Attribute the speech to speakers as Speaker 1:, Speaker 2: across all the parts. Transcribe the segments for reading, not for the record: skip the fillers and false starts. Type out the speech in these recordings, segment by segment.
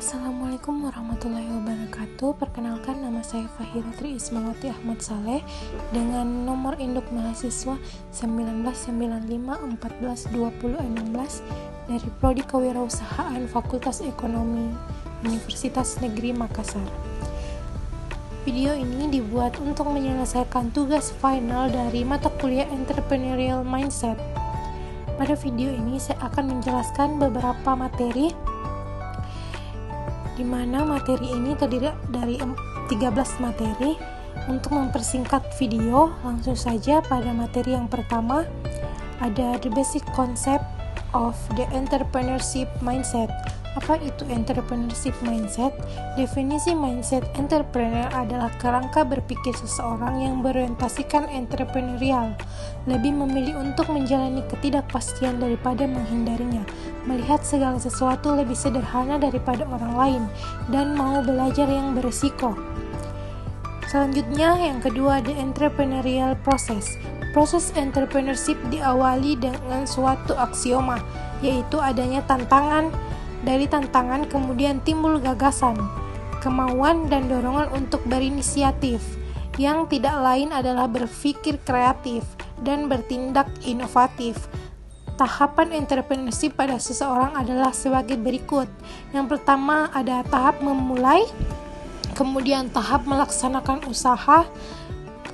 Speaker 1: Assalamualaikum warahmatullahi wabarakatuh. Perkenalkan, nama saya Fahira Tri Ismawati Ahmad Saleh dengan nomor induk mahasiswa 1995142016 dari Prodi Kewirausahaan Fakultas Ekonomi Universitas Negeri Makassar. Video ini dibuat untuk menyelesaikan tugas final dari mata kuliah Entrepreneurial Mindset. Pada video ini saya akan menjelaskan beberapa materi, di mana materi ini terdiri dari 13 materi. Untuk mempersingkat video, langsung saja pada materi yang pertama ada the basic concept of the entrepreneurship mindset. Apa itu entrepreneurship mindset? Definisi mindset entrepreneur adalah kerangka berpikir seseorang yang berorientasikan entrepreneurial, lebih memilih untuk menjalani ketidakpastian daripada menghindarinya, melihat segala sesuatu lebih sederhana daripada orang lain, dan mau belajar yang beresiko. Selanjutnya, yang kedua, the entrepreneurial process. Proses entrepreneurship diawali dengan suatu aksioma, yaitu adanya tantangan. Dari tantangan kemudian timbul gagasan, kemauan dan dorongan untuk berinisiatif, yang tidak lain adalah berpikir kreatif dan bertindak inovatif. Tahapan entrepreneurship pada seseorang adalah sebagai berikut. Yang pertama ada tahap memulai, kemudian tahap melaksanakan usaha,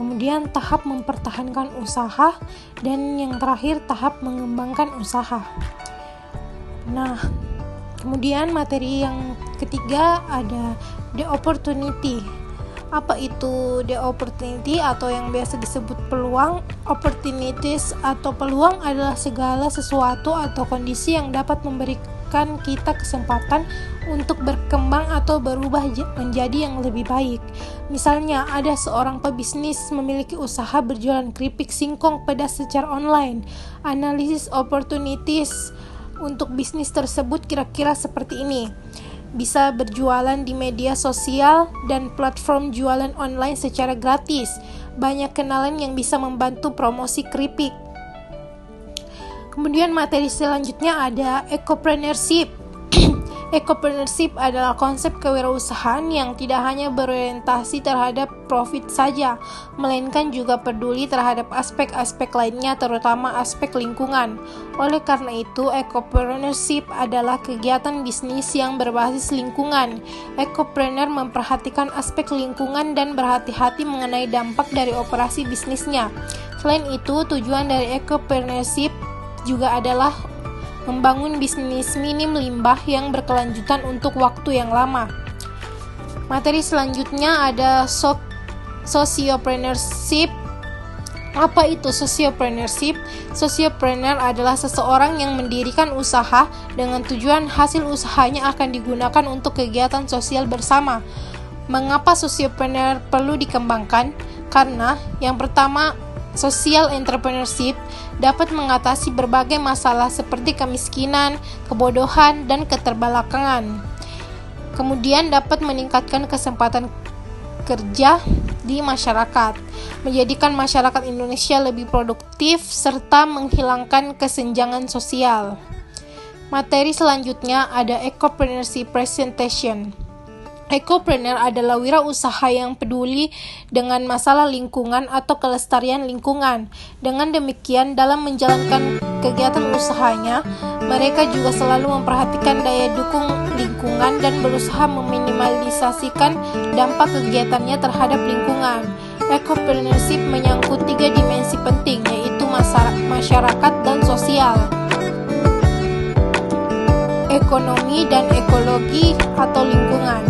Speaker 1: kemudian tahap mempertahankan usaha, dan yang terakhir tahap mengembangkan usaha. Kemudian materi yang ketiga ada the opportunity. Apa itu the opportunity atau yang biasa disebut peluang? Opportunities atau peluang adalah segala sesuatu atau kondisi yang dapat memberikan kita kesempatan untuk berkembang atau berubah menjadi yang lebih baik. Misalnya, ada seorang pebisnis memiliki usaha berjualan keripik singkong pedas secara online. Analisis opportunities untuk bisnis tersebut kira-kira seperti ini. Bisa berjualan di media sosial dan platform jualan online secara gratis. Banyak kenalan yang bisa membantu promosi keripik. Kemudian materi selanjutnya ada ecopreneurship. Ecopreneurship adalah konsep kewirausahaan yang tidak hanya berorientasi terhadap profit saja, melainkan juga peduli terhadap aspek-aspek lainnya, terutama aspek lingkungan. Oleh karena itu, ecopreneurship adalah kegiatan bisnis yang berbasis lingkungan. Ecopreneur memperhatikan aspek lingkungan dan berhati-hati mengenai dampak dari operasi bisnisnya. Selain itu, tujuan dari ecopreneurship juga adalah membangun bisnis minim limbah yang berkelanjutan untuk waktu yang lama. Materi selanjutnya ada sociopreneurship. Apa itu sociopreneurship? Sociopreneur adalah seseorang yang mendirikan usaha dengan tujuan hasil usahanya akan digunakan untuk kegiatan sosial bersama. Mengapa sociopreneur perlu dikembangkan? Karena yang pertama, social entrepreneurship dapat mengatasi berbagai masalah seperti kemiskinan, kebodohan, dan keterbelakangan. Kemudian dapat meningkatkan kesempatan kerja di masyarakat, menjadikan masyarakat Indonesia lebih produktif, serta menghilangkan kesenjangan sosial. Materi selanjutnya ada ecopreneurship presentation. Ecopreneur adalah wirausaha yang peduli dengan masalah lingkungan atau kelestarian lingkungan. Dengan demikian, dalam menjalankan kegiatan usahanya, mereka juga selalu memperhatikan daya dukung lingkungan dan berusaha meminimalisasikan dampak kegiatannya terhadap lingkungan. Ecopreneurship menyangkut 3 dimensi penting, yaitu masyarakat dan sosial, ekonomi dan ekologi atau lingkungan.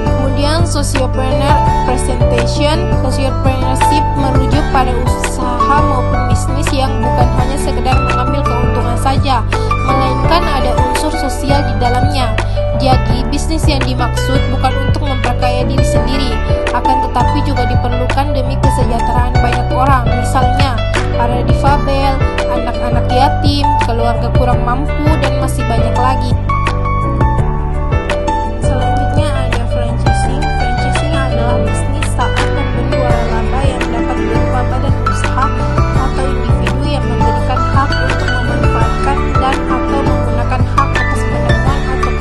Speaker 1: Kemudian sociopreneur presentation. Sociopreneurship merujuk pada usaha maupun bisnis yang bukan hanya sekedar mengambil keuntungan saja, melainkan ada unsur sosial di dalamnya. Jadi, bisnis yang dimaksud bukan untuk memperkaya diri sendiri, akan tetapi juga diperlukan demi kesejahteraan banyak orang. Misalnya, para difabel, anak-anak yatim, keluarga kurang mampu, dan masih banyak lagi. Selanjutnya ada franchising. Franchising adalah bisnis saat membeli waralaba yang dapat berupa badan usaha atau individu yang memberikan hak untuk memanfaatkan dan atau menggunakan hak atas penemuan atau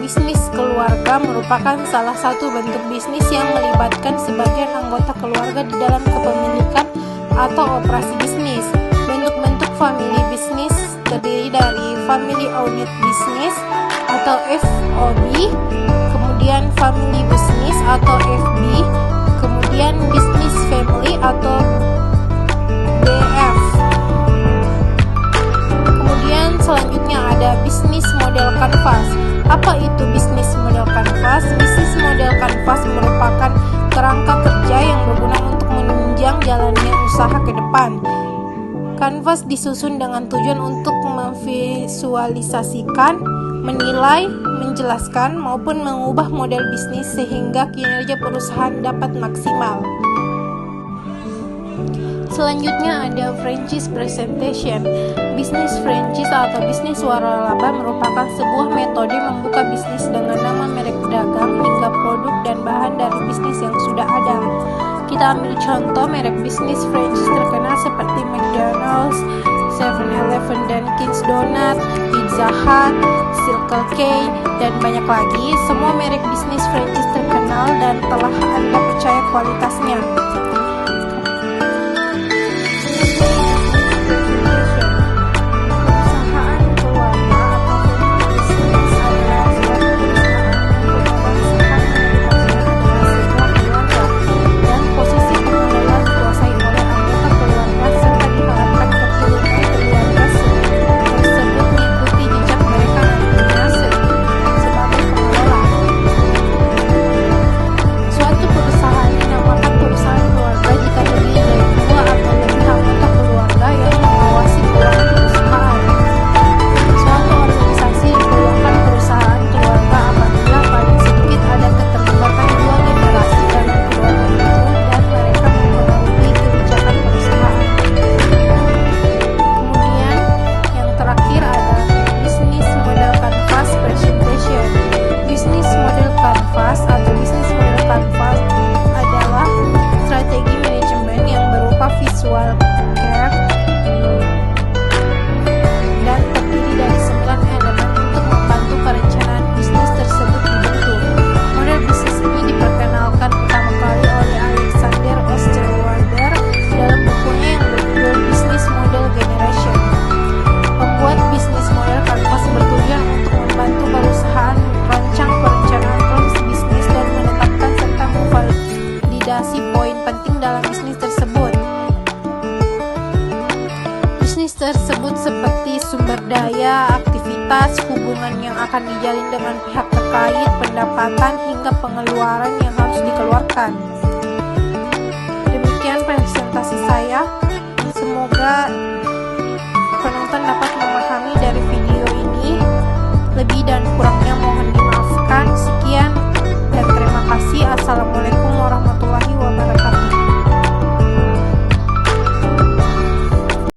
Speaker 1: Bisnis keluarga merupakan salah satu bentuk bisnis yang melibatkan sebagian anggota keluarga di dalam kepemilikan atau operasi bisnis. Bentuk-bentuk family business terdiri dari family owned business atau FOB, kemudian family business atau FB, kemudian business family atau BF. Kemudian selanjutnya ada bisnis model kanvas. Apa itu bisnis model kanvas? Bisnis model kanvas merupakan kerangka kerja yang berguna untuk menunjang jalannya usaha ke depan. Kanvas disusun dengan tujuan untuk memvisualisasikan, menilai, menjelaskan, maupun mengubah model bisnis sehingga kinerja perusahaan dapat maksimal. Selanjutnya ada franchise presentation. Bisnis franchise atau bisnis waralaba merupakan sebuah metode membuka bisnis dengan nama merek dagang hingga produk dan bahan dari bisnis yang sudah ada. Kita ambil contoh merek bisnis franchise terkenal seperti McDonald's, 7-Eleven, Dunkin' Donuts, Pizza Hut, Circle K, dan banyak lagi. Semua merek bisnis franchise terkenal dan telah Anda percaya kualitasnya. Tersebut seperti sumber daya, aktivitas, hubungan yang akan dijalin dengan pihak terkait, pendapatan, hingga pengeluaran yang harus dikeluarkan. Demikian presentasi saya. Semoga penonton dapat memahami dari video ini. Lebih dan kurang